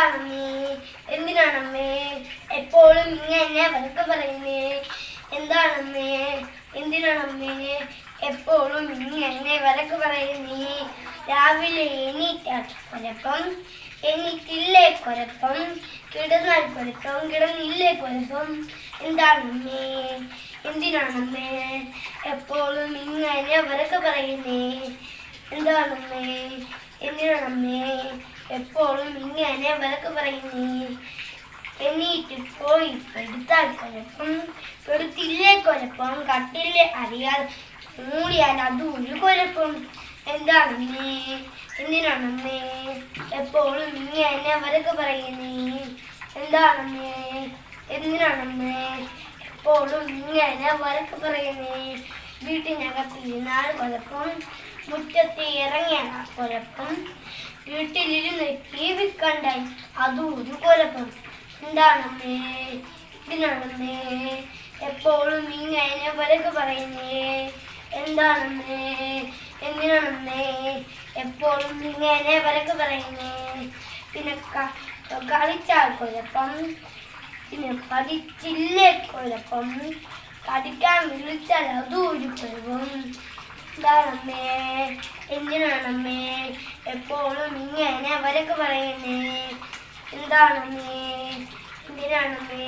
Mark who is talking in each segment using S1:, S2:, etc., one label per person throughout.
S1: എന്താണമ്മേ എന്തിനാണമ്മേ എപ്പോഴും ഇങ്ങനെ വഴക്ക് പറയുന്നേ? എന്താണമ്മേ എന്തിനാണമ്മേ എപ്പോഴും ഇങ്ങനെ വഴക്ക് പറയുന്നേ? രാവിലെ എണീറ്റാൽ കുഴപ്പം, എണീറ്റില്ലേ കുഴപ്പം, കിടന്നാൽ കുഴപ്പം, കിടന്നില്ലേ കുഴപ്പം. എന്താണമ്മേ എന്തിനാണമ്മേ എപ്പോഴും ഇങ്ങനെ വഴക്ക് പറയുന്നേ? എന്താണമ്മേ എന്തിനാണമ്മേ എപ്പോഴും ഇങ്ങനെ വഴക്ക് പറയുന്നേ? എണീറ്റ് പോയി പെടുത്താൽ കുഴപ്പം, പെടുത്തില്ലേ കുഴപ്പം, കട്ടില്ലേ അറിയാതെ മൂടിയാൽ അത് ഒരു കുഴപ്പം. എന്താണമ്മേ എന്തിനാണമ്മേ എപ്പോഴും ഇങ്ങനെ വഴക്ക് പറയുന്നേ? എന്താണമ്മേ എന്തിനാണമ്മേ എപ്പോഴും ഇങ്ങനെ വഴക്ക് പറയുന്നേ? വീട്ടിനകത്തിരുന്നാൽ കുഴപ്പം, മുറ്റത്ത് ഇറങ്ങിയാൽ കുഴപ്പം, വീട്ടിലിരുന്ന് TV കണ്ടാൽ അതും ഒരു കുഴപ്പം. എന്താണമ്മേ എന്തിനാണമ്മേ എപ്പോഴും ഇങ്ങനെ വഴക്ക് പറയുന്നേ? എന്താണമ്മേ എന്തിനാണമ്മേ എപ്പോഴും ഇങ്ങനെ വഴക്ക് പറയുന്നേ? പിന്നെ കളിച്ചാൽ കുഴപ്പം, പിന്നെ പഠിച്ചില്ലേ കുഴപ്പം, പഠിക്കാൻ വിളിച്ചാൽ അതും ഒരു കുഴപ്പം. എന്താണമ്മേ എന്തിനാണമ്മേ എപ്പോഴും ഇങ്ങനെ വഴക്ക് പറയുന്നേ? എന്താണമ്മേ എന്തിനാണമ്മേ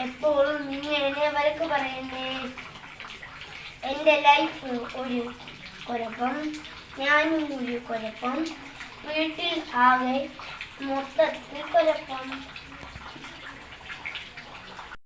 S1: എപ്പോഴും ഇങ്ങനെ വഴക്ക് പറയുന്നേ? എൻ്റെ ലൈഫ് ഒരു കുഴപ്പം, ഞാനും ഒരു കുഴപ്പം, വീട്ടിൽ ആകെ മൊത്തത്തിൽ കുഴപ്പം.